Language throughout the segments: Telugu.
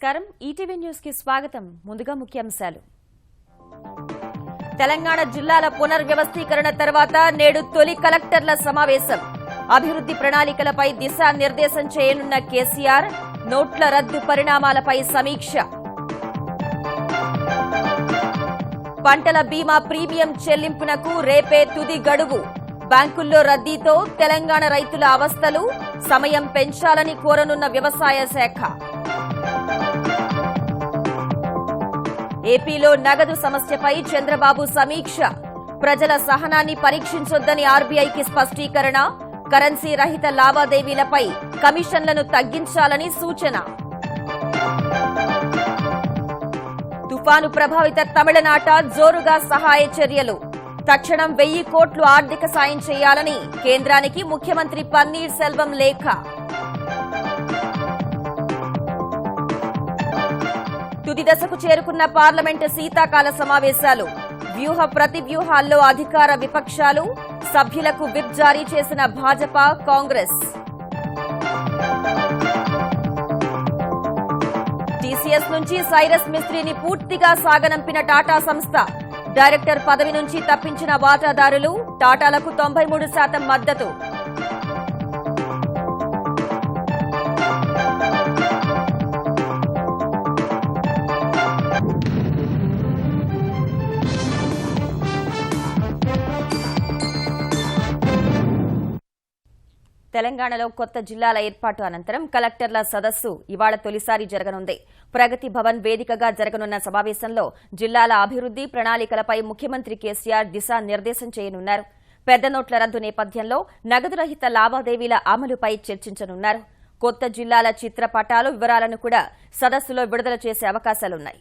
నమస్కారం ఈటీవీ న్యూస్ కి స్వాగతం ముందుగా ముఖ్యాంశాలు తెలంగాణ జిల్లాల పునర్వ్యవస్థీకరణ తర్వాత నేడు తొలి కలెక్టర్ల సమావేశం అభివృద్ధి ప్రణాళికలపై దిశానిర్దేశం చేయనున్న కేసీఆర్ నోట్ల రద్దు పరిణామాలపై సమీక్ష పంటల బీమా ప్రీమియం చెల్లింపునకు రేపే తుది గడువు బ్యాంకుల్లో రద్దీతో తెలంగాణ రైతుల అవస్థలు సమయం పెంచాలని కోరనున్న వ్యవసాయ శాఖ ఏపీలో నగదు సమస్యపై చంద్రబాబు సమీక్ష ప్రజల సహనాన్ని పరీక్షించొద్దని ఆర్బీఐకి స్పష్టీకరణ కరెన్సీ రహిత లావాదేవీలపై కమిషన్లను తగ్గించాలని సూచన తుఫాను ప్రభావిత తమిళనాట జోరుగా సహాయ చర్యలు తక్షణం 1000 కోట్లు ఆర్థిక సాయం చేయాలని కేంద్రానికి ముఖ్యమంత్రి పన్నీర్ సెల్వం లేఖ తుది దశకు చేరుకున్న పార్లమెంటు శీతాకాల సమావేశాలు వ్యూహ ప్రతివ్యూహాల్లో అధికార విపక్షాలు సభ్యులకు విప్ జారీ చేసిన భాజపా కాంగ్రెస్ టీసీఎస్ నుంచి సైరస్ మిస్త్రీని పూర్తిగా సాగనంపిన టాటా సంస్థ డైరెక్టర్ పదవి నుంచి తప్పించిన వాటాదారులు టాటాలకు 93% మద్దతు తెలంగాణలో కొత్త జిల్లాల ఏర్పాటు అనంతరం కలెక్టర్ల సదస్సు ఇవాళ తొలిసారి జరగనుంది ప్రగతి భవన్ వేదికగా జరగనున్న సమావేశంలో జిల్లాల అభివృద్ధి ప్రణాళికలపై ముఖ్యమంత్రి కేసీఆర్ దిశానిర్దేశం చేయనున్నారు పెద్ద నోట్ల రద్దు నేపథ్యంలో నగదు రహిత లావాదేవీల అమలుపై చర్చించనున్నారు కొత్త జిల్లాల చిత్రపటాలు వివరాలను కూడా సదస్సులో విడుదల చేసే అవకాశాలున్నాయి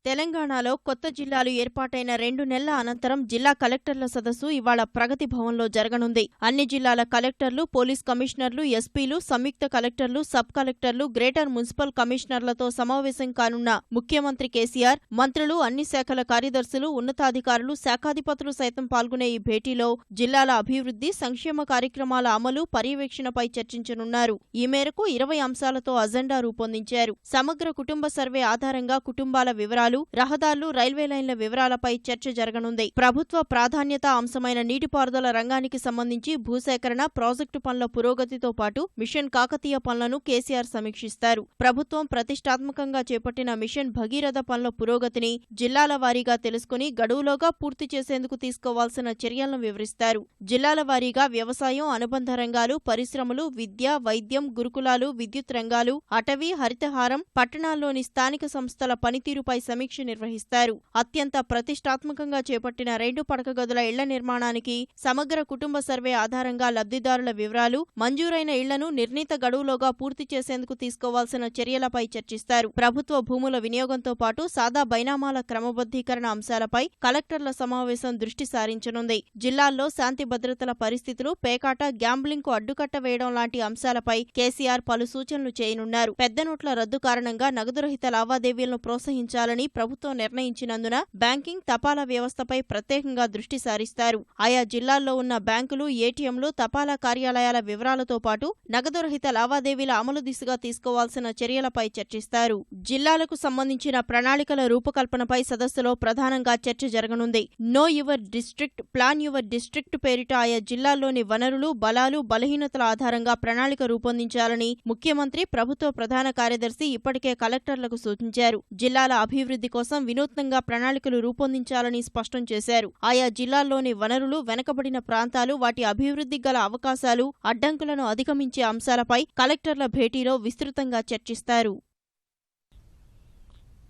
తెలంగాణలో కొత్త జిల్లాలు ఏర్పాటైన 2 నెలల అనంతరం జిల్లా కలెక్టర్ల సదస్సు ఇవాళ ప్రగతి భవన్లో జరగనుంది అన్ని జిల్లాల కలెక్టర్లు పోలీస్ కమిషనర్లు ఎస్పీలు సంయుక్త కలెక్టర్లు సబ్ కలెక్టర్లు గ్రేటర్ మున్సిపల్ కమిషనర్లతో సమావేశం కానున్న ముఖ్యమంత్రి కేసీఆర్ మంత్రులు అన్ని శాఖల కార్యదర్శులు ఉన్నతాధికారులు శాఖాధిపతులు సైతం పాల్గొనే ఈ భేటీలో జిల్లాల అభివృద్ధి సంక్షేమ కార్యక్రమాల అమలు పర్యవేక్షణపై చర్చించనున్నారు ఈ మేరకు 20 అంశాలతో అజెండా రూపొందించారు సమగ్ర కుటుంబ సర్వే ఆధారంగా కుటుంబాల వివరాలు రహదారులు రైల్వే లైన్ల వివరాలపై చర్చ జరగనుంది ప్రభుత్వ ప్రాధాన్యత అంశమైన నీటిపారుదల రంగానికి సంబంధించి భూసేకరణ ప్రాజెక్టు పనుల పురోగతితో పాటు మిషన్ కాకతీయ పనులను కేసీఆర్ సమీక్షిస్తారు ప్రభుత్వం ప్రతిష్టాత్మకంగా చేపట్టిన మిషన్ భగీరథ పనుల పురోగతిని జిల్లాల వారీగా తెలుసుకుని గడువులోగా పూర్తి చేసేందుకు తీసుకోవాల్సిన చర్యలను వివరిస్తారు జిల్లాల వారీగా వ్యవసాయం అనుబంధ రంగాలు పరిశ్రమలు విద్య వైద్యం గురుకులాలు విద్యుత్ రంగాలు అటవీ హరితహారం పట్టణాల్లోని స్థానిక సంస్థల పనితీరుపై సమీక్ష నిర్వహిస్తారు అత్యంత ప్రతిష్టాత్మకంగా చేపట్టిన 2 పడక గదుల ఇళ్ల నిర్మాణానికి సమగ్ర కుటుంబ సర్వే ఆధారంగా లబ్ధిదారుల వివరాలు మంజూరైన ఇళ్లను నిర్ణీత గడువులోగా పూర్తి చేసేందుకు తీసుకోవాల్సిన చర్యలపై చర్చిస్తారు ప్రభుత్వ భూముల వినియోగంతో పాటు సాదా బైనామాల క్రమబద్దీకరణ అంశాలపై కలెక్టర్ల సమావేశం దృష్టి సారించనుంది జిల్లాల్లో శాంతి భద్రతల పరిస్థితులు పేకాట గ్యాంబ్లింగ్ కు అడ్డుకట్ట వేయడం లాంటి అంశాలపై కేసీఆర్ పలు సూచనలు చేయనున్నారు పెద్ద నోట్ల రద్దు కారణంగా నగదురహిత లావాదేవీలను ప్రోత్సహించాలని ప్రభుత్వం నిర్ణయించినందున బ్యాంకింగ్ తపాలా వ్యవస్థపై ప్రత్యేకంగా దృష్టి సారిస్తారు ఆయా జిల్లాల్లో ఉన్న బ్యాంకులు ఏటీఎంలు తపాలా కార్యాలయాల వివరాలతో పాటు నగదురహిత లావాదేవీల అమలు దిశగా తీసుకోవాల్సిన చర్యలపై చర్చిస్తారు జిల్లాలకు సంబంధించిన ప్రణాళికల రూపకల్పనపై సదస్సులో ప్రధానంగా చర్చ జరగనుంది no your district plan your district పేరిట ఆయా జిల్లాల్లోని వనరులు బలాలు బలహీనతల ఆధారంగా ప్రణాళిక రూపొందించాలని ముఖ్యమంత్రి ప్రభుత్వ ప్రధాన కార్యదర్శి ఇప్పటికే కలెక్టర్లకు సూచించారు జిల్లాల అభివృద్ధి కోసం వినూత్నంగా ప్రణాళికలు రూపొందించాలని స్పష్టం చేశారు ఆయా జిల్లాల్లోని వనరులు వెనకబడిన ప్రాంతాలు వాటి అభివృద్ధికి గల అవకాశాలు అడ్డంకులను అధిగమించే అంశాలపై కలెక్టర్ల భేటీలో విస్తృతంగా చర్చిస్తారు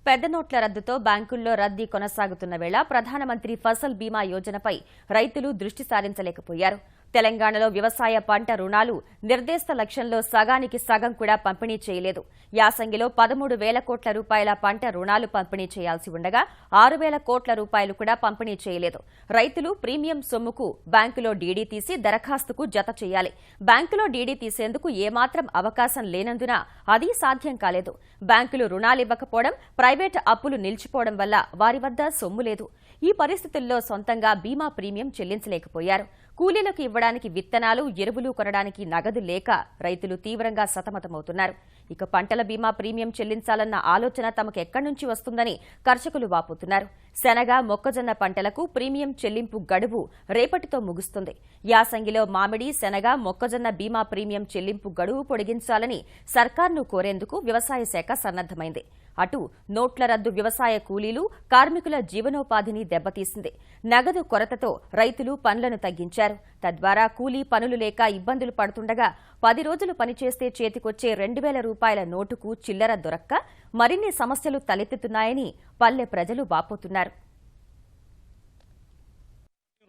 పెద్ద నోట్ల రద్దుతో బ్యాంకుల్లో రద్దీ కొనసాగుతున్న వేళ ప్రధానమంత్రి ఫసల్ బీమా యోజనపై రైతులు దృష్టి సారించలేకపోయారు తెలంగాణలో వ్యవసాయ పంట రుణాలు నిర్దేశిత లక్ష్యంలో సగానికి సగం కూడా పంపిణీ చేయలేదు యాసంగిలో 13,000 కోట్ల రూపాయల పంట రుణాలు పంపిణీ చేయాల్సి ఉండగా 6,000 కోట్ల రూపాయలు కూడా పంపిణీ చేయలేదు రైతులు ప్రీమియం సొమ్ముకు బ్యాంకులో డీడీ తీసి దరఖాస్తుకు జత చేయాలి బ్యాంకులో డీడీ తీసేందుకు ఏమాత్రం అవకాశం లేనందున అది సాధ్యం కాలేదు బ్యాంకులు రుణాలివ్వకపోవడం ప్రైవేటు అప్పులు నిలిచిపోవడం వల్ల వారి వద్ద సొమ్ము లేదు ఈ పరిస్థితుల్లో సొంతంగా బీమా ప్రీమియం చెల్లించలేకపోయారు కూలీలకు ఇవ్వడానికి విత్తనాలు, ఎరువులు కొనడానికి నగదు లేక రైతులు తీవ్రంగా సతమతమవుతున్నారు. ఇక పంటల బీమా ప్రీమియం చెల్లించాలన్న ఆలోచన తమకు ఎక్కడి నుంచి వస్తుందని కర్షకులు వాపోతున్నారు. శనగ, మొక్కజొన్న పంటలకు ప్రీమియం చెల్లింపు గడువు రేపటితో ముగుస్తుంది. యాసంగిలో మామిడి, శనగ, మొక్కజొన్న బీమా ప్రీమియం చెల్లింపు గడువు పొడిగించాలని సర్కార్ను కోరేందుకు వ్యవసాయ శాఖ సన్నద్దమైంది. అటు నోట్ల రద్దు వ్యవసాయ కూలీలు, కార్మికుల జీవనోపాధిని దెబ్బతీసింది. నగదు కొరతతో రైతులు పనులను తగ్గించారు. తద్వారా కూలీ పనులు లేక ఇబ్బందులు పడుతుండగా 10 రోజులు పనిచేస్తే చేతికొచ్చే 2,000 రూపాయల నోటుకు చిల్లర దొరక్క మరిన్ని సమస్యలు తలెత్తుతున్నాయని పల్లె ప్రజలు వాపోతున్నారు.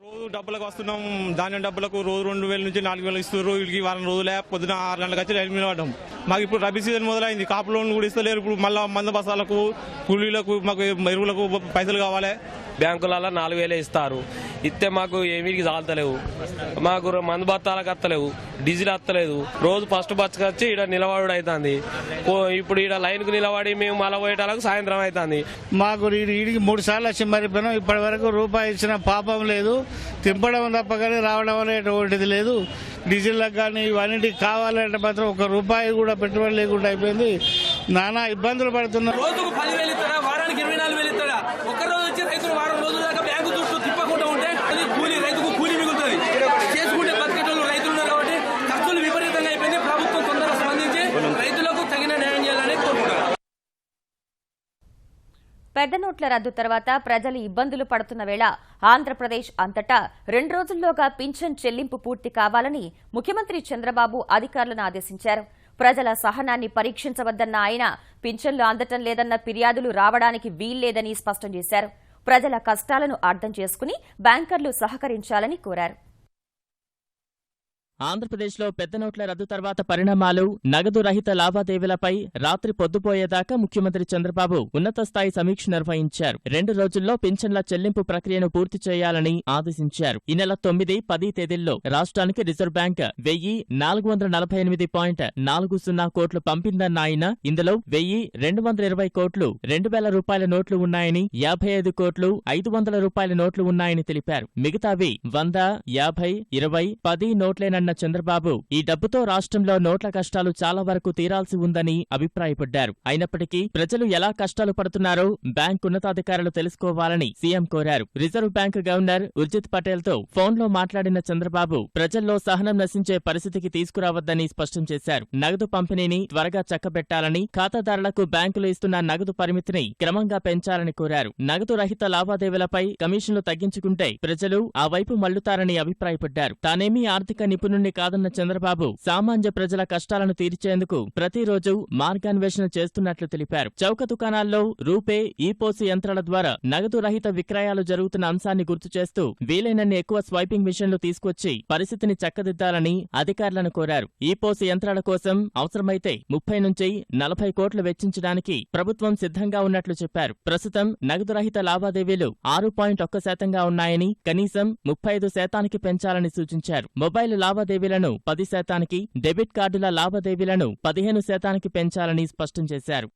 రోజు డబ్బులకు వస్తున్నాం, ధాన్యం డబ్బులకు రోజు 2,000 నుంచి 4,000 ఇస్తారు. వీళ్ళకి వారం రోజులే పొద్దున 6 గంటలకు వచ్చి రైలు నిలబడ్డాం. మాకు ఇప్పుడు రబీ సీజన్ మొదలైంది. కాపు లోన్ కూడా ఇస్తలేరు. ఇప్పుడు మళ్ళీ మంద బసాలకు, కూలీలకు, మాకు ఎరువులకు పైసలు కావాలి. బ్యాంకులలో 4,000 ఇస్తారు. ఇస్తే మాకు ఏమీకి చాలతలేవు. మాకు మందు బత్తాలకు వస్తలేవు, డీజిల్ వస్తలేదు. రోజు ఫస్ట్ బస్సుకు వచ్చి ఇక్కడ నిలబడు అవుతుంది. ఇప్పుడు ఇక్కడ లైన్కు నిలబడి మేము మళ్ళీ పోయేటాలకు సాయంత్రం అవుతుంది. మాకు ఈడికి 3 సార్లు వచ్చి మరిపోయినాం. ఇప్పటి వరకు రూపాయి ఇచ్చిన పాపం లేదు. తింపడం తప్ప కానీ రావడం అనేటువంటిది లేదు. డీజిల్లకు కానీ ఇవన్నిటికి కావాలంటే మాత్రం 1 రూపాయి కూడా పెట్టుబడి లేకుండా అయిపోయింది. నానా ఇబ్బందులు పడుతున్నాం. రోజుకు 10,000 ఇస్తాడా, వారానికి 24,000 ఇస్తాడా? ఒక్కరోజు వచ్చి రైతులు వారం రోజుల దాకా బ్యాంకు చుట్టూ తిప్పకుండా ఉంటే అది కూలీ, రైతుకు కూలీ మిగులుతుంది. చేసుకుంటే బతికేటోళ్ళు రైతులు ఉన్నారు కాబట్టి ఖర్చులు విపరీతంగా అయిపోయింది. ప్రభుత్వం తొందరగా స్పందించి రైతులకు తగిన న్యాయం చేయాలని కోరుకుంటున్నారు. పెద్ద నోట్ల రద్దు తర్వాత ప్రజలు ఇబ్బందులు పడుతున్న వేళ ఆంధ్రప్రదేశ్ అంతటా 2 రోజుల్లోగా పింఛన్ చెల్లింపు పూర్తి కావాలని ముఖ్యమంత్రి చంద్రబాబు అధికారులను ఆదేశించారు. ప్రజల సహనాన్ని పరీక్షించవద్దన్న ఆయన పింఛన్లు అందటం లేదన్న ఫిర్యాదులు రావడానికి వీల్లేదని స్పష్టం చేశారు. ప్రజల కష్టాలను అర్థం చేసుకుని బ్యాంకర్లు సహకరించాలని కోరారు. ఆంధ్రప్రదేశ్లో పెద్ద నోట్ల రద్దు తర్వాత పరిణామాలు, నగదు రహిత లావాదేవీలపై రాత్రి పొద్దుపోయేదాకా ముఖ్యమంత్రి చంద్రబాబు ఉన్నత స్థాయి సమీక్ష నిర్వహించారు. 2 రోజుల్లో పింఛన్ల చెల్లింపు ప్రక్రియను పూర్తి చేయాలని ఆదేశించారు. ఈ నెల 9, 10 తేదీల్లో రాష్ట్రానికి రిజర్వ్ బ్యాంక్ 1,448.40 కోట్లు పంపిందన్న ఆయన ఇందులో 1,220 కోట్లు 2,000 రూపాయల నోట్లు ఉన్నాయని, 55 కోట్లు 500 రూపాయల నోట్లు ఉన్నాయని తెలిపారు. మిగతావి 100, 50, 20, 10 నోట్లేనన్న చంద్రబాబు ఈ డబ్బుతో రాష్ట్రంలో నోట్ల కష్టాలు చాలా వరకు తీరాల్సి ఉందని అభిప్రాయపడ్డారు. అయినప్పటికీ ప్రజలు ఎలా కష్టాలు పడుతున్నారో బ్యాంక్ ఉన్నతాధికారులు తెలుసుకోవాలని సీఎం కోరారు. Reserve bank governor Urjit Patel తో ఫోన్లో మాట్లాడిన చంద్రబాబు ప్రజల్లో సహనం నశించే పరిస్థితికి తీసుకురావద్దని స్పష్టం చేశారు. నగదు పంపిణీని త్వరగా చక్కబెట్టాలని, ఖాతాదారులకు బ్యాంకులు ఇస్తున్న నగదు పరిమితిని క్రమంగా పెంచాలని కోరారు. నగదు రహిత లావాదేవీలపై కమిషన్లు తగ్గించుకుంటే ప్రజలు ఆ వైపు మళ్లుతారని అభిప్రాయపడ్డారు. తానేమీ ఆర్థిక నిపుణుడిని కాదన్న చంద్రబాబు సామాన్య ప్రజల కష్టాలను తీర్చేందుకు ప్రతిరోజు మార్గాన్వేషణ చేస్తున్నట్లు తెలిపారు. చౌక దుకాణాల్లో రూపే, ఈ-పోసు యంత్రాల ద్వారా నగదు రహిత విక్రయాలు జరుగుతున్న అంశాన్ని గుర్తు చేస్తూ వీలైనన్ని ఎక్కువ స్వైపింగ్ మిషన్లు తీసుకొచ్చి పరిస్థితిని చక్కదిద్దాలని అధికారులను కోరారు. ఈ-పోసు యంత్రాల కోసం అవసరమైతే 30 నుంచి 40 కోట్లు వెచ్చించడానికి ప్రభుత్వం సిద్ధంగా ఉన్నట్లు చెప్పారు. ప్రస్తుతం నగదు రహిత లావాదేవీలు 6.1% ఉన్నాయని, కనీసం 35% పెంచాలని సూచించారు. మొబైల్ లావాదేవీలను 10%, డెబిట్ కార్డుల లావాదేవీలను 15% పెంచాలని స్పష్టం చేశారు.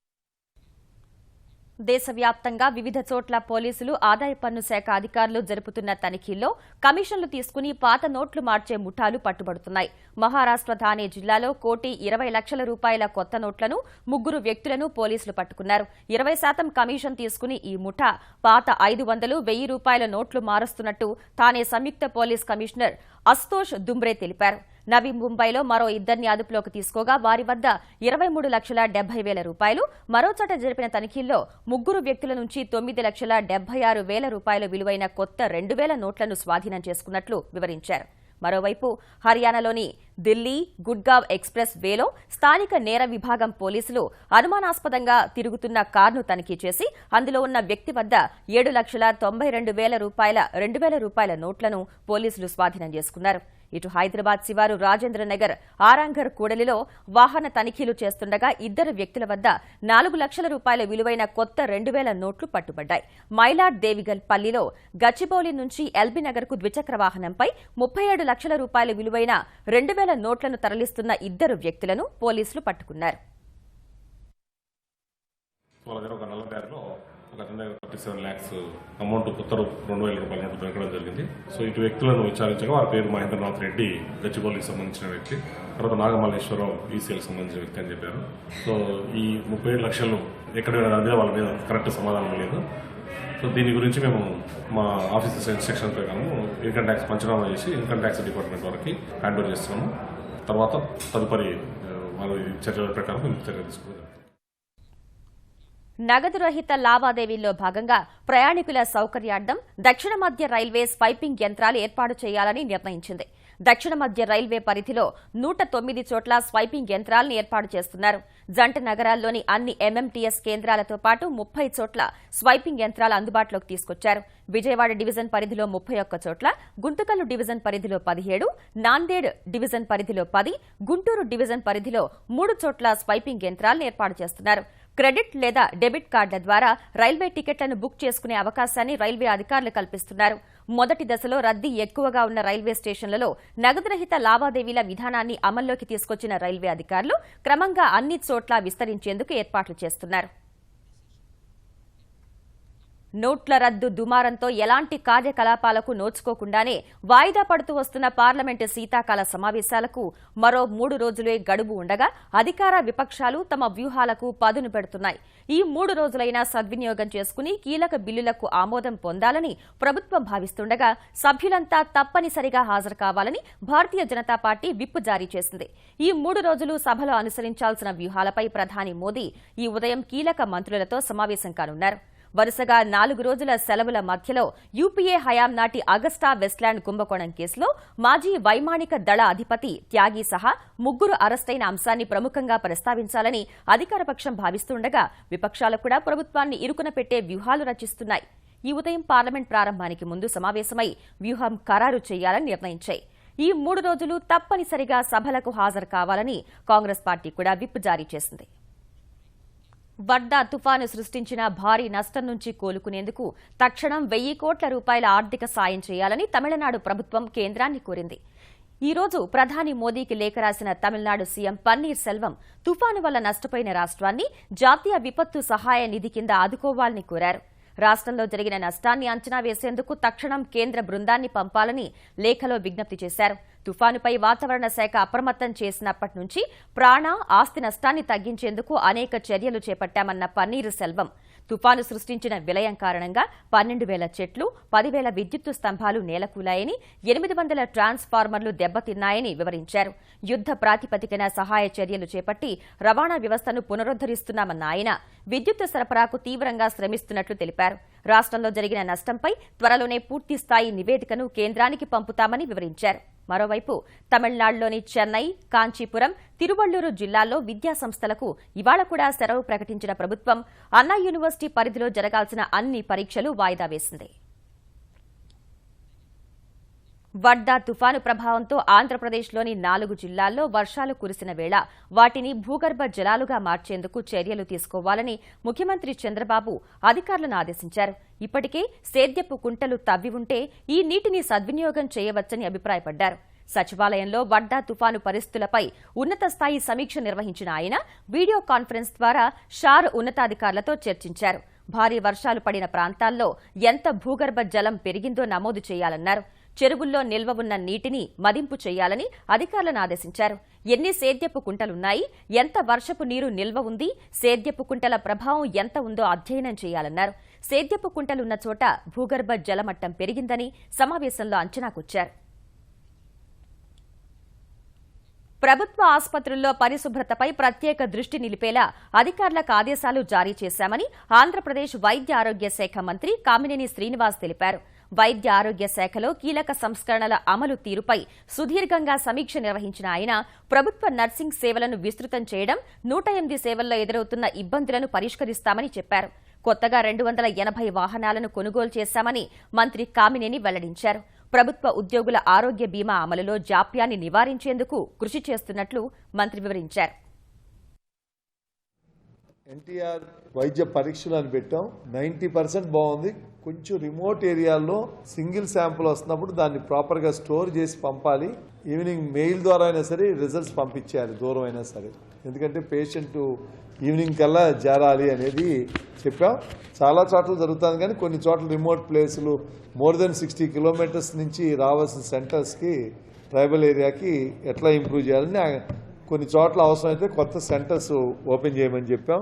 దేశవ్యాప్తంగా వివిధ చోట్ల పోలీసులు, ఆదాయ పన్ను శాఖ అధికారులు జరుపుతున్న తనిఖీల్లో కమిషన్లు తీసుకుని పాత నోట్లు మార్చే ముఠాలు పట్టుబడుతున్నాయి. మహారాష్ట్ర థానే జిల్లాలో 1,20,00,000 రూపాయల కొత్త నోట్లను 3 వ్యక్తులను పోలీసులు పట్టుకున్నారు. 20% కమిషన్ తీసుకుని ఈ ముఠా పాత 500, 1,000 రూపాయల నోట్లు మారుస్తున్నట్టు థానే సంయుక్త పోలీస్ కమిషనర్ అస్తోష్ దుమ్రే తెలిపారు. నవీ ముంబైలో మరో 2 అదుపులోకి తీసుకోగా వారి వద్ద 23,70,000 రూపాయలు, మరోచోట జరిపిన తనిఖీల్లో 3 వ్యక్తుల నుంచి 9,76,000 రూపాయల విలువైన కొత్త 2,000 నోట్లను స్వాధీనం చేసుకున్నట్లు వివరించారు. మరోవైపు హర్యానాలోని ఢిల్లీ గుడ్గావ్ ఎక్స్ప్రెస్ వేలో స్థానిక నేర విభాగం పోలీసులు అనుమానాస్పదంగా తిరుగుతున్న కారును తనిఖీ చేసి అందులో ఉన్న వ్యక్తి వద్ద 7,92,000 రూపాయల 2,000 రూపాయల నోట్లను పోలీసులు స్వాధీనం చేసుకున్నారు. ఇటు హైదరాబాద్ శివారు రాజేంద్రనగర్ ఆరాంఘర్ కూడలిలో వాహన తనిఖీలు చేస్తుండగా 2 వ్యక్తుల వద్ద 4 లక్షల రూపాయల విలువైన కొత్త 2,000 నోట్లు పట్టుబడ్డాయి. మైలాడ్ దేవిగల్ పల్లిలో గచ్చిబౌలి నుంచి ఎల్బీనగర్కు ద్విచక్ర వాహనంపై 37 లక్షల రూపాయల విలువైన 2,000 నోట్లను తరలిస్తున్న 2 వ్యక్తులను పోలీసులు పట్టుకున్నారు. ఒక 37 lakhs అమౌంట్ కొత్త 2,000 రూపాయల నోటు దొరకడం జరిగింది. సో ఇటు వ్యక్తులను విచారించగా వారి పేరు మహేంద్రనాథ్ రెడ్డి, గచ్చిబౌలికి సంబంధించిన వ్యక్తి, తర్వాత నాగమల్లేశ్వరరావు ఈసీఎల్కి సంబంధించిన వ్యక్తి అని చెప్పారు. సో ఈ 37 లక్షలు ఎక్కడ అనేది వాళ్ళ మీద కరెక్ట్ సమాధానం లేదు. సో దీని గురించి మేము మా ఆఫీసర్స్ ఇన్స్ట్రక్షన్ ప్రకారం ఇన్కమ్ ట్యాక్స్ పంచనామా చేసి ఇన్కమ్ ట్యాక్స్ డిపార్ట్మెంట్ వరకు హ్యాండ్ ఓవర్ చేస్తున్నాము. తర్వాత తదుపరి వాళ్ళ చర్యల ప్రకారం మేము చర్య తీసుకుంటాం. నగదు రహిత లావాదేవీల్లో భాగంగా ప్రయాణికుల సౌకర్యార్థం దక్షిణ మధ్య రైల్వే స్వైపింగ్ యంత్రాలు ఏర్పాటు చేయాలని నిర్ణయించింది. దక్షిణ మధ్య రైల్వే పరిధిలో 109 చోట్ల స్వైపింగ్ యంత్రాలను ఏర్పాటు చేస్తున్నారు. జంట నగరాల్లోని అన్ని ఎంఎంటీఎస్ కేంద్రాలతో పాటు 30 చోట్ల స్వైపింగ్ యంత్రాలు అందుబాటులోకి తీసుకొచ్చారు. విజయవాడ డివిజన్ పరిధిలో 31 చోట్ల, గుంతకల్లు డివిజన్ పరిధిలో 17, నాందేడ్ డివిజన్ పరిధిలో 10, గుంటూరు డివిజన్ పరిధిలో 3 చోట్ల స్వైపింగ్ యంత్రాలను ఏర్పాటు చేస్తున్నారు. క్రెడిట్ లేదా డెబిట్ కార్డుల ద్వారా రైల్వే టికెట్లను బుక్ చేసుకునే అవకాశాన్ని రైల్వే అధికారులు కల్పిస్తున్నారు. మొదటి దశలో రద్దీ ఎక్కువగా ఉన్న రైల్వే స్టేషన్లలో నగదురహిత లావాదేవీల విధానాన్ని అమల్లోకి తీసుకొచ్చిన రైల్వే అధికారులు క్రమంగా అన్ని చోట్ల విస్తరించేందుకు ఏర్పాట్లు చేస్తున్నారు. నోట్ల రద్దు దుమారంతో ఎలాంటి కార్యకలాపాలకు నోచుకోకుండానే వాయిదా పడుతూ వస్తున్న పార్లమెంటు శీతాకాల సమావేశాలకు మరో 3 రోజులే గడువు ఉండగా అధికార విపక్షాలు తమ వ్యూహాలకు పదును పెడుతున్నాయి. ఈ 3 రోజులైనా సద్వినియోగం చేసుకుని కీలక బిల్లులకు ఆమోదం పొందాలని ప్రభుత్వం భావిస్తుండగా సభ్యులంతా తప్పనిసరిగా హాజరు కావాలని భారతీయ జనతా పార్టీ విప్ జారీ చేసింది. ఈ 3 రోజులు సభలో అనుసరించాల్సిన వ్యూహాలపై ప్రధాని మోదీ ఈ ఉదయం కీలక మంత్రులతో సమావేశం కానున్నారు. వరుసగా 4 రోజుల సెలవుల మధ్యలో యూపీఏ హయాం నాటి అగస్టా వెస్ట్లాండ్ కుంభకోణం కేసులో మాజీ వైమానిక దళ అధిపతి త్యాగి సహా 3 అరెస్టైన అంశాన్ని ప్రముఖంగా ప్రస్తావించాలని అధికారపక్షం భావిస్తుండగా విపక్షాలు కూడా ప్రభుత్వాన్ని ఇరుకున పెట్టే వ్యూహాలు రచిస్తున్నాయి. ఈ ఉదయం పార్లమెంట్ ప్రారంభానికి ముందు సమావేశమై వ్యూహం ఖరారు చేయాలని నిర్ణయించాయి. ఈ 3 రోజులు తప్పనిసరిగా సభలకు హాజరు కావాలని కాంగ్రెస్ పార్టీ కూడా విప్ జారీ చేసింది. వర్దా తుఫాను సృష్టించిన భారీ నష్టం నుంచి కోలుకునేందుకు తక్షణం 1,000 కోట్ల రూపాయల ఆర్థిక సాయం చేయాలని తమిళనాడు ప్రభుత్వం కేంద్రాన్ని కోరింది. ఈ రోజు ప్రధాని మోదీకి లేఖ రాసిన తమిళనాడు సీఎం పన్నీర్ సెల్వం తుఫాను వల్ల నష్టపోయిన రాష్ట్రాన్ని జాతీయ విపత్తు సహాయ నిధి కింద ఆదుకోవాలని కోరారు. రాష్ట్రంలో జరిగిన నష్టాన్ని అంచనా వేసేందుకు తక్షణం కేంద్ర బృందాన్ని పంపాలని లేఖలో విజ్ఞప్తి చేశారు. తుఫానుపై వాతావరణ శాఖ అప్రమత్తం చేసినప్పటి నుంచి ప్రాణ, ఆస్తి నష్టాన్ని తగ్గించేందుకు అనేక చర్యలు చేపట్టామన్న పన్నీర్ సెల్వం తుఫాను సృష్టించిన విలయం కారణంగా 12,000 చెట్లు, 10,000 విద్యుత్తు స్తంభాలు నేలకూలాయని, 800 ట్రాన్స్ఫార్మర్లు దెబ్బతిన్నాయని వివరించారు. యుద్ద ప్రాతిపదికన సహాయ చర్యలు చేపట్టి రవాణా వ్యవస్థను పునరుద్దరిస్తున్నామన్న ఆయన విద్యుత్తు సరఫరాకు తీవ్రంగా శ్రమిస్తున్నట్లు తెలిపారు. రాష్ట్రంలో జరిగిన నష్టంపై త్వరలోనే పూర్తిస్థాయి నివేదికను కేంద్రానికి పంపుతామని వివరించారు. మరోవైపు తమిళనాడులోని చెన్నై, కాంచీపురం, తిరువళ్లూరు జిల్లాల్లో విద్యాసంస్థలకు ఇవాళ కూడా సెలవు ప్రకటించిన ప్రభుత్వం అన్నా యూనివర్సిటీ పరిధిలో జరగాల్సిన అన్ని పరీక్షలు వాయిదా వేసింది. వర్దా తుఫాను ప్రభావంతో ఆంధ్రప్రదేశ్లోని 4 జిల్లాల్లో వర్షాలు కురిసిన వేళ వాటిని భూగర్భ జలాలుగా మార్చేందుకు చర్యలు తీసుకోవాలని ముఖ్యమంత్రి చంద్రబాబు అధికారులను ఆదేశించారు. ఇప్పటికే సేద్యపు కుంటలు తవ్వి ఉంటే ఈ నీటిని సద్వినియోగం చేయవచ్చని అభిప్రాయపడ్డారు. సచివాలయంలో వర్దా తుఫాను పరిస్థితులపై ఉన్నత స్థాయి సమీక్ష నిర్వహించిన ఆయన వీడియో కాన్ఫరెన్స్ ద్వారా షార్ ఉన్నతాధికారులతో చర్చించారు. భారీ వర్షాలు పడిన ప్రాంతాల్లో ఎంత భూగర్భ జలం పెరిగిందో నమోదు చేయాలన్నారు. చెరువుల్లో నిల్వ ఉన్న నీటిని మదింపు చేయాలని అధికారులను ఆదేశించారు. ఎన్ని సేద్యపు కుంటలున్నాయి, ఎంత వర్షపు నీరు నిల్వ ఉంది, సేద్యపు కుంటల ప్రభావం ఎంత ఉందో అధ్యయనం చేయాలన్నారు. సేద్యపు కుంటలున్న చోట భూగర్భ జలమట్టం పెరిగిందని సమావేశంలో అంచనాకొచ్చారు. ప్రభుత్వ ఆసుపత్రుల్లో పరిశుభ్రతపై ప్రత్యేక దృష్టి నిలిపేలా అధికారులకు ఆదేశాలు జారీ చేశామని ఆంధ్రప్రదేశ్ వైద్య ఆరోగ్య శాఖ మంత్రి కామినేని శ్రీనివాస్ తెలిపారు. వైద్య ఆరోగ్య శాఖలో కీలక సంస్కరణల అమలు తీరుపై సుదీర్ఘంగా సమీక్ష నిర్వహించిన ఆయన ప్రభుత్వ నర్సింగ్ సేవలను విస్తృతం చేయడం, 108 సేవల్లో ఎదురవుతున్న ఇబ్బందులను పరిష్కరిస్తామని చెప్పారు. కొత్తగా 280 వాహనాలను కొనుగోలు చేశామని మంత్రి కామినేని వెల్లడించారు. ప్రభుత్వ ఉద్యోగుల ఆరోగ్య బీమా అమలులో జాప్యాన్ని నివారించేందుకు కృషి చేస్తున్నట్లు మంత్రి వివరించారు. ఎన్టీఆర్ వైద్య పరీక్షలు అని పెట్టాం. 90% బాగుంది. కొంచెం రిమోట్ ఏరియాల్లో సింగిల్ శాంపుల్ వస్తున్నప్పుడు దాన్ని ప్రాపర్గా స్టోర్ చేసి పంపాలి. ఈవినింగ్ మెయిల్ ద్వారా అయినా సరే రిజల్ట్స్ పంపించేయాలి, దూరం అయినా సరే. ఎందుకంటే పేషెంట్ ఈవినింగ్ కల్లా చేరాలి అనేది చెప్పాం. చాలా చోట్ల జరుగుతుంది, కానీ కొన్ని చోట్ల రిమోట్ ప్లేసులు మోర్ దెన్ 60 కిలోమీటర్స్ నుంచి రావాల్సిన సెంటర్స్కి ట్రైబల్ ఏరియాకి ఎట్లా ఇంప్రూవ్ చేయాలని కొన్ని చోట్ల అవసరమైతే కొత్త సెంటర్స్ ఓపెన్ చేయమని చెప్పాం.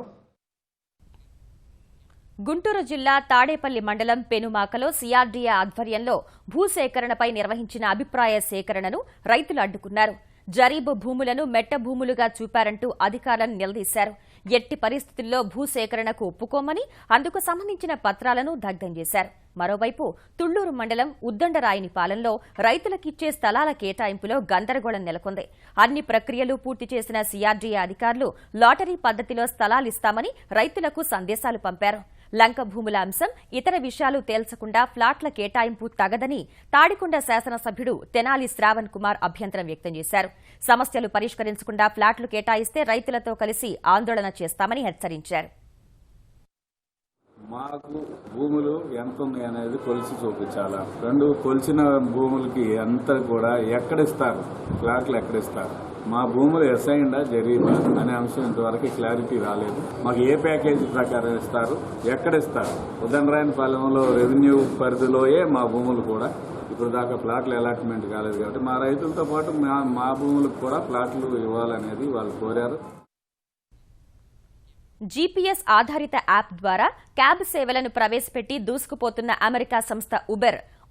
గుంటూరు జిల్లా తాడేపల్లి మండలం పెనుమాకలో సిఆర్డీఏ ఆధ్వర్యంలో భూసేకరణపై నిర్వహించిన అభిప్రాయ సేకరణను రైతులు అడ్డుకున్నారు. జరీబు భూములను మెట్ట భూములుగా చూపారంటూ అధికారులను నిలదీశారు. ఎట్టి పరిస్థితుల్లో భూసేకరణకు ఒప్పుకోమని అందుకు సంబంధించిన పత్రాలను దగ్ధం చేశారు. మరోవైపు తుళ్లూరు మండలం ఉద్దండరాయనిపాలెంలో రైతులకిచ్చే స్థలాల కేటాయింపులో గందరగోళం నెలకొంది. అన్ని ప్రక్రియలు పూర్తి చేసిన సిఆర్డీఏ అధికారులు లాటరీ పద్ధతిలో స్థలాలిస్తామని రైతులకు సందేశాలు పంపారు. లంక భూముల అంశం, ఇతర విషయాలు తేల్చకుండా ఫ్లాట్ల కేటాయింపు తగదని తాడికొండ శాసనసభ్యుడు తెనాలి శ్రావణ్ కుమార్ అభ్యంతరం వ్యక్తం చేశారు. సమస్యలు పరిష్కరించకుండా ఫ్లాట్లు కేటాయిస్తే రైతులతో కలిసి ఆందోళన చేస్తామని హెచ్చరించారు. మాకు భూములు ఎంత ఉన్నాయి అనేది కొలిసి చూపించాలా. రెండు కొలిచిన భూములకి అంతా కూడా ఎక్కడిస్తారు, ఫ్లాట్లు ఎక్కడిస్తారు, మా భూములు ఎస్ఐండా జరీబా అనే అంశం ఇంతవరకు క్లారిటీ రాలేదు. మాకు ఏ ప్యాకేజీ ప్రకారం ఇస్తారు, ఎక్కడిస్తారు. ఉదండరాయనిపాలెంలో రెవెన్యూ పరిధిలోయే మా భూములు కూడా ఇప్పుడు దాకా ప్లాట్లు అలాట్మెంట్ కాలేదు. కాబట్టి మా రైతులతో పాటు మా భూములకు కూడా ప్లాట్లు ఇవ్వాలనేది వాళ్ళు కోరారు. జీపీఎస్ ఆధారిత యాప్ ద్వారా క్యాబ్ సేవలను ప్రవేశపెట్టి దూసుకుపోతున్న అమెరికా సంస్థ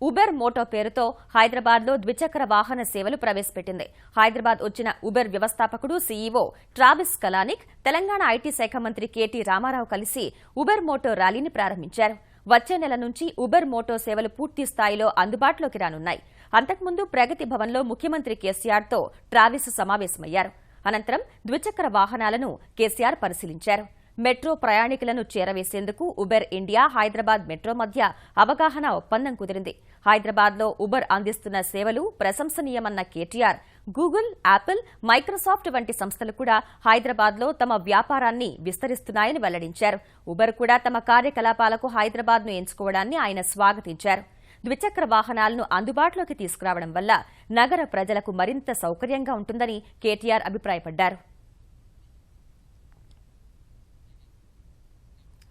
ఉబెర్ మోటో పేరుతో హైదరాబాద్లో ద్విచక్ర వాహన సేవలు ప్రవేశపెట్టింది. హైదరాబాద్ వచ్చిన ఉబెర్ వ్యవస్థాపకుడు CEO Travis Kalanick, Telangana IT శాఖ మంత్రి కేటీ రామారావు కలిసి ఉబెర్ మోటో ర్యాలీని ప్రారంభించారు. వచ్చే నెల నుంచి ఉబెర్ మోటో సేవలు పూర్తి స్థాయిలో అందుబాటులోకి రానున్నాయి. అంతకుముందు ప్రగతి భవన్లో ముఖ్యమంత్రి కేసీఆర్తో ట్రావిస్ సమావేశమయ్యారు. అనంతరం ద్విచక్ర వాహనాలను కేసీఆర్ పరిశీలించారు. మెట్రో ప్రయాణికులను చేరవేసేందుకు ఉబెర్ ఇండియా, హైదరాబాద్ మెట్రో మధ్య అవగాహన ఒప్పందం కుదిరింది. హైదరాబాద్లో ఉబెర్ అందిస్తున్న సేవలు ప్రశంసనీయమన్న కేటీఆర్, గూగుల్, యాపిల్, మైక్రోసాఫ్ట్ వంటి సంస్థలు కూడా హైదరాబాద్లో తమ వ్యాపారాన్ని విస్తరిస్తున్నాయని వెల్లడించారు. ఉబెర్ కూడా తమ కార్యకలాపాలకు హైదరాబాద్ను ఎంచుకోవడాన్ని ఆయన స్వాగతించారు. ద్విచక్ర వాహనాలను అందుబాటులోకి తీసుకురావడం వల్ల నగర ప్రజలకు మరింత సౌకర్యంగా ఉంటుందని కేటీఆర్ అభిప్రాయపడ్డారు.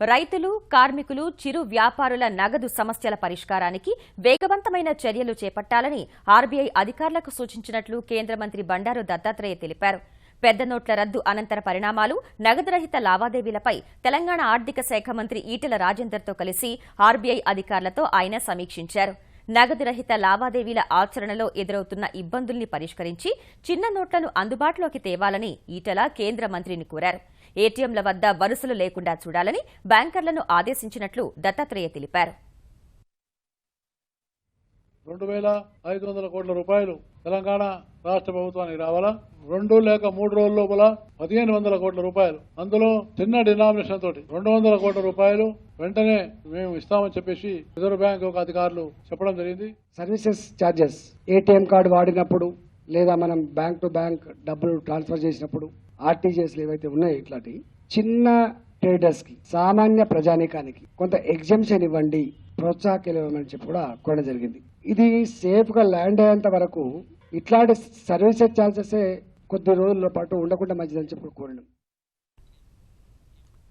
రైతులు, కార్మికులు, చిరు వ్యాపారుల నగదు సమస్యల పరిష్కారానికి వేగవంతమైన చర్యలు చేపట్టాలని ఆర్బీఐ అధికారులకు సూచించినట్లు కేంద్ర మంత్రి బండారు దత్తాత్రేయ తెలిపారు. పెద్ద నోట్ల రద్దు అనంతర పరిణామాలు, నగదురహిత లావాదేవీలపై తెలంగాణ ఆర్థిక శాఖ మంత్రి ఈటెల రాజేందర్తో కలిసి ఆర్బీఐ అధికారులతో ఆయన సమీక్షించారు. నగదురహిత లావాదేవీల ఆచరణలో ఎదురవుతున్న ఇబ్బందుల్ని పరిష్కరించి చిన్న నోట్లను అందుబాటులోకి తేవాలని ఈటెల కేంద్ర మంత్రిని కోరారు. ఏటీఎంల వద్ద వరుసలు లేకుండా చూడాలని బ్యాంకర్లను ఆదేశించినట్లు దత్తాత్రేయ తెలిపారు. 2,500 కోట్ల రూపాయలు తెలంగాణ రాష్ట్ర ప్రభుత్వానికి రావాలా. 2 లేక 3 రోజుల లోపల 1,500 కోట్ల రూపాయలు, అందులో చిన్న డినామినేషన్ తోటి 200 కోట్ల రూపాయలు వెంటనే మేము ఇస్తామని చెప్పేసి రిజర్వ్ బ్యాంక్ యొక్క అధికారులు చెప్పడం జరిగింది. సర్వీసెస్ ఛార్జెస్, ఏటీఎం కార్డు వాడినప్పుడు లేదా మనం బ్యాంక్ టు బ్యాంక్ డబ్బులు ట్రాన్స్ఫర్ చేసినప్పుడు ఆర్టీజీఎస్లు ఏవైతే ఉన్నాయో ఇట్లాంటి చిన్న ట్రేడర్స్ కి, సామాన్య ప్రజానీకానికి కొంత ఎగ్జంప్షన్ ఇవ్వండి, ప్రోత్సాహకాలు ఇవ్వమని చెప్పి కూడా కోరడం జరిగింది. ఇది సేఫ్ గా ల్యాండ్ అయ్యేంత వరకు ఇట్లాంటి సర్వీసెస్ ఛార్జెస్ కొద్ది రోజుల పాటు ఉండకుండా మంచిదని చెప్పి కోరడం.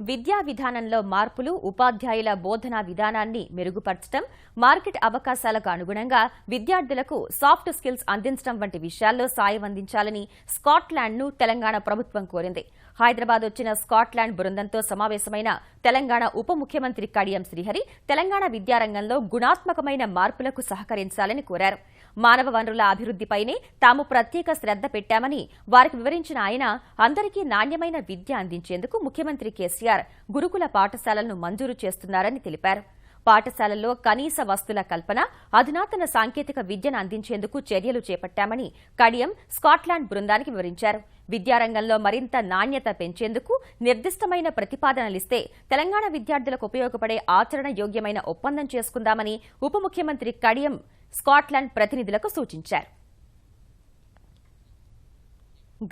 విద్యా విధానంలో మార్పులు, ఉపాధ్యాయుల బోధనా విధానాన్ని మెరుగుపరచడం, మార్కెట్ అవకాశాలకు అనుగుణంగా విద్యార్థులకు సాఫ్ట్ స్కిల్స్ అందించడం వంటి విషయాల్లో సాయం అందించాలని స్కాట్లాండ్ను తెలంగాణ ప్రభుత్వం కోరింది. హైదరాబాద్ వచ్చిన స్కాట్లాండ్ బృందంతో సమావేశమైన తెలంగాణ ఉప ముఖ్యమంత్రి కడియం శ్రీహరి తెలంగాణ విద్యారంగంలో గుణాత్మకమైన మార్పులకు సహకరించాలని కోరారు. మానవ వనరుల అభివృద్దిపైనే తాము ప్రత్యేక శ్రద్ధ పెట్టామని వారికి వివరించిన ఆయన, అందరికీ నాణ్యమైన విద్య అందించేందుకు ముఖ్యమంత్రి కేసీఆర్ గురుకుల పాఠశాలలను మంజూరు చేస్తున్నారని తెలిపారు. పాఠశాలల్లో కనీస వస్తుల కల్పన, అధునాతన సాంకేతిక విద్యను అందించేందుకు చర్యలు చేపట్టామని కడియం స్కాట్లాండ్ బృందానికి వివరించారు. విద్యారంగంలో మరింత నాణ్యత పెంచేందుకు నిర్దిష్టమైన ప్రతిపాదనలిస్తే తెలంగాణ విద్యార్థులకు ఉపయోగపడే ఆచరణ యోగ్యమైన ఒప్పందం చేసుకుందామని ఉప ముఖ్యమంత్రి కడియం స్కాట్లాండ్ ప్రతినిధులకు సూచించారు.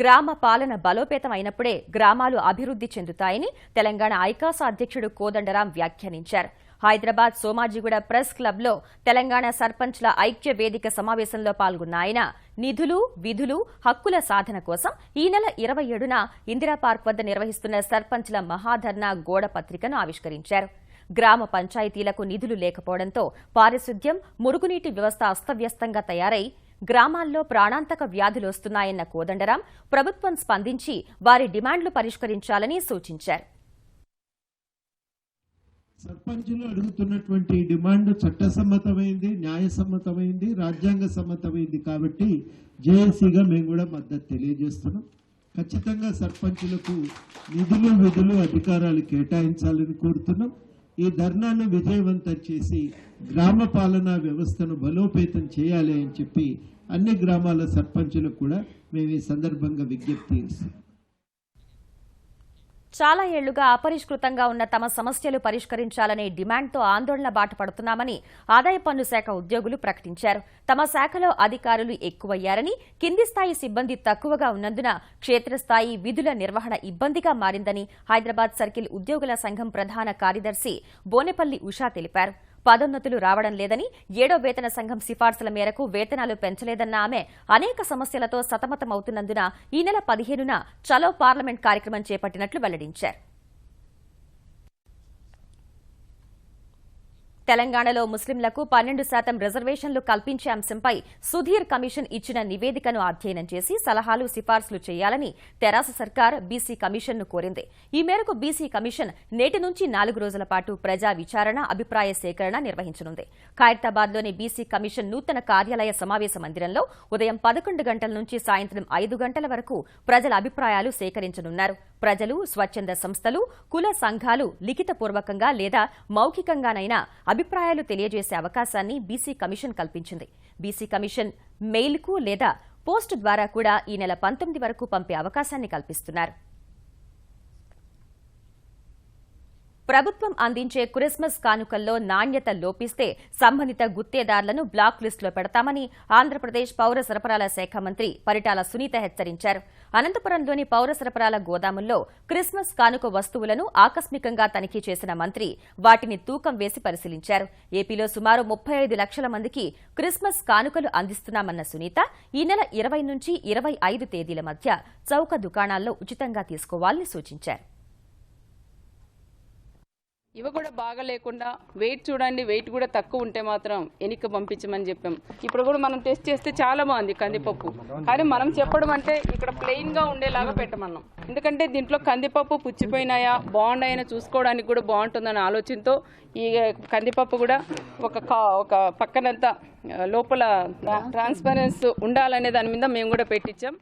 గ్రామ పాలన బలోపేతం అయినప్పుడే గ్రామాలు అభివృద్ది చెందుతాయని తెలంగాణ ఐకాస అధ్యక్షుడు కోదండరాం వ్యాఖ్యానించారు. హైదరాబాద్ సోమాజిగూడ ప్రెస్ క్లబ్లో తెలంగాణ సర్పంచ్ల ఐక్య వేదిక సమావేశంలో పాల్గొన్న ఆయన నిధులు, విధులు, హక్కుల సాధన కోసం ఈ నెల 27న ఇందిరా పార్క్ వద్ద నిర్వహిస్తున్న సర్పంచ్ల మహాధర్నా గోడ పత్రికను ఆవిష్కరించారు. గ్రామ పంచాయతీలకు నిధులు లేకపోవడంతో పారిశుద్ధ్యం, మురుగునీటి వ్యవస్థ అస్తవ్యస్తంగా తయారై గ్రామాల్లో ప్రాణాంతక వ్యాధులు వస్తున్నాయన్న కోదండరాం ప్రభుత్వం స్పందించి వారి డిమాండ్లు పరిష్కరించాలని సూచించారు. సర్పంచులు అడుగుతున్నటువంటి డిమాండ్ చట్టసమ్మతమైంది, న్యాయసమ్మతమైంది, రాజ్యాంగ సమ్మతమైంది కాబట్టి జేఏసీగా మేము కూడా మద్దతు తెలియజేస్తున్నాం. ఖచ్చితంగా సర్పంచులకు నిధులు, విధులు, అధికారాలు కేటాయించాలని కోరుతున్నాం. ఈ ధర్నాను విజయవంతం చేసి గ్రామ పాలనా వ్యవస్థను బలోపేతం చేయాలి అని చెప్పి అన్ని గ్రామాల సర్పంచులకు కూడా మేము ఈ సందర్భంగా విజ్ఞప్తి చేస్తున్నాం. చాలా ఏళ్లుగా అపరిష్కృతంగా ఉన్న తమ సమస్యలు పరిష్కరించాలనే డిమాండ్తో ఆందోళన బాట పడుతున్నామని ఆదాయ పన్ను శాఖ ఉద్యోగులు ప్రకటించారు. తమ శాఖలో అధికారులు ఎక్కువయ్యారని, కింది స్థాయి సిబ్బంది తక్కువగా ఉన్నందున క్షేత్రస్థాయి విధుల నిర్వహణ ఇబ్బందిగా మారిందని హైదరాబాద్ సర్కిల్ ఉద్యోగుల సంఘం ప్రధాన కార్యదర్శి బోనెపల్లి ఉషా తెలిపారు. పదోన్నతులు రావడం లేదని, 7వ వేతన సంఘం సిఫార్సుల మేరకు వేతనాలు పెంచలేదన్న ఆమె అనేక సమస్యలతో సతమతమవుతున్నందున ఈ నెల 15న చలో పార్లమెంట్ కార్యక్రమం చేపట్టినట్లు వెల్లడించారు. తెలంగాణలో ముస్లింలకు 12% రిజర్వేషన్లు కల్పించే అంశంపై సుధీర్ కమిషన్ ఇచ్చిన నివేదికను అధ్యయనం చేసి సలహాలు, సిఫార్సులు చేయాలని తెరాస సర్కార్ బీసీ కమిషన్ను కోరింది. ఈ మేరకు బీసీ కమిషన్ నేటి నుంచి 4 రోజుల పాటు ప్రజా విచారణ, అభిప్రాయ సేకరణ నిర్వహించనుంది. ఖైరతాబాద్లోని బీసీ కమిషన్ నూతన కార్యాలయ సమావేశ మందిరంలో ఉదయం 11 గంటల నుంచి సాయంత్రం 5 గంటల వరకు ప్రజల అభిప్రాయాలు సేకరించనున్నారు. ప్రజలు, స్వచ్ఛంద సంస్థలు, కుల సంఘాలు లిఖితపూర్వకంగా లేదా మౌఖికంగానైనా అభిప్రాయాలు తెలియజేసే అవకాశాన్ని బీసీ కమిషన్ కల్పించింది. బీసీ కమిషన్ మెయిల్కు లేదా పోస్ట్ ద్వారా కూడా ఈ నెల 19 వరకు పంపే అవకాశాన్ని కల్పిస్తున్నారు. ప్రభుత్వం అందించే క్రిస్మస్ కానుకల్లో నాణ్యత లోపిస్తే సంబంధిత గుత్తేదారులను బ్లాక్ లిస్టులో పెడతామని ఆంధ్రప్రదేశ్ పౌర సరఫరాల శాఖ మంత్రి పరిటాల సునీత హెచ్చరించారు. అనంతపురంలోని పౌర సరఫరాల గోదాముల్లో క్రిస్మస్ కానుక వస్తువులను ఆకస్మికంగా తనిఖీ చేసిన మంత్రి వాటిని తూకం వేసి పరిశీలించారు. ఏపీలో సుమారు 35 లక్షల మందికి క్రిస్మస్ కానుకలు అందిస్తున్నామన్న సునీత ఈ నెల 20 నుంచి 25 తేదీల మధ్య చౌక దుకాణాల్లో ఉచితంగా తీసుకోవాలని సూచించారు. ఇవి కూడా బాగా లేకుండా వెయిట్ చూడండి, వెయిట్ కూడా తక్కువ ఉంటే మాత్రం ఎన్నిక పంపించమని చెప్పాం. ఇప్పుడు కూడా మనం టెస్ట్ చేస్తే చాలా బాగుంది కందిపప్పు, కానీ మనం చెప్పడం అంటే ఇక్కడ ప్లెయిన్ గా ఉండేలాగా పెట్టమన్నాం. ఎందుకంటే దీంట్లో కందిపప్పు పుచ్చిపోయినాయా, బాగున్నాయని చూసుకోవడానికి కూడా బాగుంటుందన్న ఆలోచనతో ఈ కందిపప్పు కూడా ఒక పక్కనంతా లోపల ట్రాన్స్పరెన్సీ ఉండాలనే దాని మీద మేము కూడా పెట్టించాం.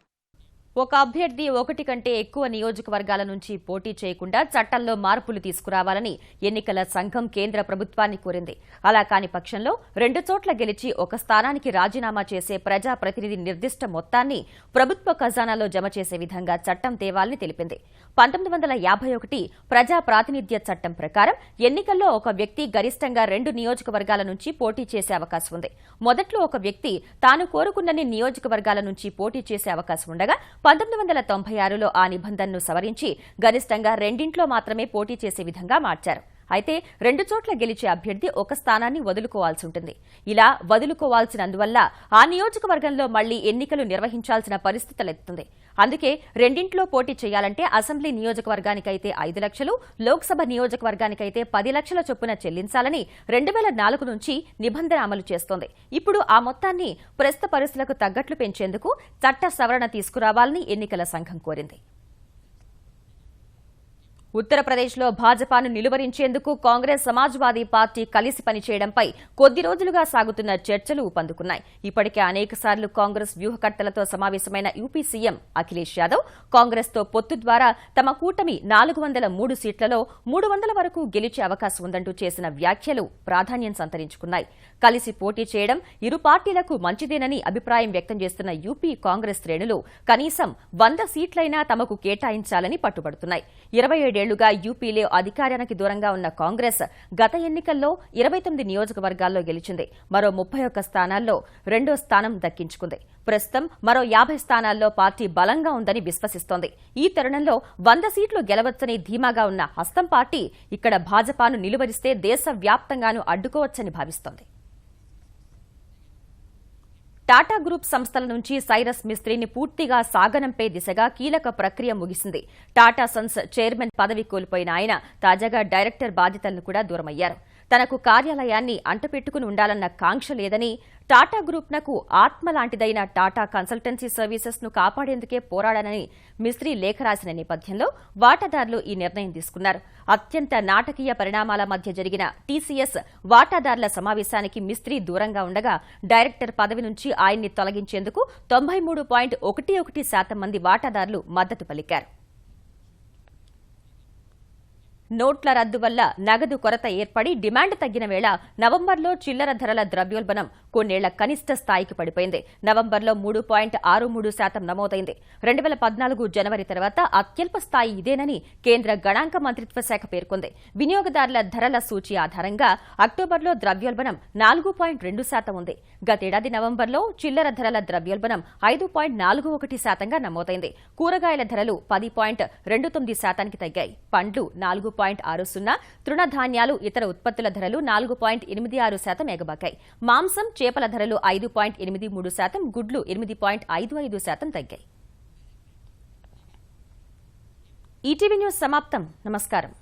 ఒక అభ్యర్థి ఒకటి కంటే ఎక్కువ నియోజకవర్గాల నుంచి పోటీ చేయకుండా చట్టంలో మార్పులు తీసుకురావాలని ఎన్నికల సంఘం కేంద్ర ప్రభుత్వాన్ని కోరింది. అలా కాని పక్షంలో 2 చోట్ల గెలిచి ఒక స్థానానికి రాజీనామా చేసే ప్రజాప్రతినిధి నిర్దిష్ట మొత్తాన్ని ప్రభుత్వ ఖజానాలో జమ చేసే విధంగా చట్టం తేవాలని తెలిపింది. 1951 ప్రజా ప్రాతినిధ్య చట్టం ప్రకారం ఎన్నికల్లో ఒక వ్యక్తి గరిష్టంగా 2 నియోజకవర్గాల నుంచి పోటీ చేసే అవకాశం ఉంది. మొదట్లో ఒక వ్యక్తి తాను కోరుకున్నన్ని నియోజకవర్గాల నుంచి పోటీ చేసే అవకాశం ఉండగా 1996లో ఆ నిబంధనను సవరించి గరిష్టంగా 2 మాత్రమే పోటీ చేసే విధంగా మార్చారు. అయితే 2 చోట్ల గెలిచే అభ్యర్థి ఒక స్థానాన్ని వదులుకోవాల్సి ఉంటుంది. ఇలా వదులుకోవాల్సినందువల్ల ఆ నియోజకవర్గంలో మళ్లీ ఎన్నికలు నిర్వహించాల్సిన పరిస్థితి తలెత్తుంది. అందుకే 2 పోటీ చేయాలంటే అసెంబ్లీ నియోజకవర్గానికైతే 5 లక్షలు, లోక్సభ నియోజకవర్గానికైతే 10 లక్షల చొప్పున చెల్లించాలని 2004 నుంచి నిబంధన అమలు చేస్తోంది. ఇప్పుడు ఆ మొత్తాన్ని ప్రస్తుత పరిస్థితులకు తగ్గట్లు పెంచేందుకు చట్ట సవరణ తీసుకురావాలని ఎన్నికల సంఘం కోరింది. ఉత్తరప్రదేశ్లో భాజపాను నిలువరించేందుకు కాంగ్రెస్, సమాజ్వాదీ పార్టీ కలిసి పనిచేయడంపై కొద్ది రోజులుగా సాగుతున్న చర్చలు ఊపందుకున్నాయి. ఇప్పటికే అనేకసార్లు కాంగ్రెస్ వ్యూహకర్తలతో సమావేశమైన యూపీ సీఎం అఖిలేష్ యాదవ్ కాంగ్రెస్తో పొత్తు ద్వారా తమ కూటమి 403 సీట్లలో 300 వరకు గెలిచే అవకాశం ఉందంటూ చేసిన వ్యాఖ్యలు ప్రాధాన్యం సంతరించుకున్నాయి. కలిసి పోటీ చేయడం ఇరు పార్టీలకు మంచిదేనని అభిప్రాయం వ్యక్తం చేస్తున్న యూపీ కాంగ్రెస్ శ్రేణులు కనీసం 100 సీట్లైనా తమకు కేటాయించాలని పట్టుబడుతున్నాయి. 27 ఏళ్లుగా యూపీలో అధికారానికి దూరంగా ఉన్న కాంగ్రెస్ గత ఎన్నికల్లో 29 నియోజకవర్గాల్లో గెలిచింది. మరో 31 స్థానాల్లో రెండో స్థానం దక్కించుకుంది. ప్రస్తుతం మరో 50 స్థానాల్లో పార్టీ బలంగా ఉందని విశ్వసిస్తోంది. ఈ తరుణంలో 100 సీట్లు గెలవచ్చని ధీమాగా ఉన్న హస్తం పార్టీ ఇక్కడ భాజపాను నిలువరిస్తే దేశవ్యాప్తంగానూ అడ్డుకోవచ్చని భావిస్తోంది. టాటా గ్రూప్ సంస్థల నుంచి సైరస్ మిస్త్రీని పూర్తిగా సాగనంపే దిశగా కీలక ప్రక్రియ ముగిసింది. టాటా సన్స్ చైర్మన్ పదవి కోల్పోయిన ఆయన తాజాగా డైరెక్టర్ బాధ్యతలను కూడా దూరమయ్యారు. తనకు కార్యాలయాన్ని అంటపెట్టుకుని ఉండాలన్న కాంక్ష లేదని, టాటా గ్రూప్నకు ఆత్మ లాంటిదైన టాటా కన్సల్టెన్సీ సర్వీసెస్ ను కాపాడేందుకే పోరాడనని మిస్త్రీ లేఖ రాసిన నేపథ్యంలో వాటాదారులు ఈ నిర్ణయం తీసుకున్నారు. అత్యంత నాటకీయ పరిణామాల మధ్య జరిగిన టీసీఎస్ వాటాదారుల సమావేశానికి మిస్త్రీ దూరంగా ఉండగా డైరెక్టర్ పదవి నుంచి ఆయన్ని తొలగించేందుకు 93.11% మంది వాటాదారులు మద్దతు పలికారు. నోట్ల రద్దు వల్ల నగదు కొరత ఏర్పడి డిమాండ్ తగ్గిన వేళ నవంబర్లో చిల్లర ధరల ద్రవ్యోల్బణం కొన్నేళ్ల కనిష్ట స్థాయికి పడిపోయింది. నవంబర్లో 3.63% నమోదైంది. 2014 జనవరి తర్వాత అత్యల్ప స్థాయి ఇదేనని కేంద్ర గణాంక మంత్రిత్వ శాఖ పేర్కొంది. వినియోగదారుల ధరల సూచీ ఆధారంగా అక్టోబర్లో ద్రవ్యోల్బణం 4.2% ఉంది. గతేడాది నవంబర్లో చిల్లర ధరల ద్రవ్యోల్బణం 5.41%గా నమోదైంది. కూరగాయల ధరలు 10.29%కి తగ్గాయి. పండ్లు 4.60%, తృణధాన్యాలు ఇతర ఉత్పత్తుల ధరలు 4.86% ఎగబాకాయి. మాంసం, చేపల ధరలు 5.83%, గుడ్లు 8.55% తగ్గాయి. ఈటీవీ న్యూస్ సమాప్తం. నమస్కారం.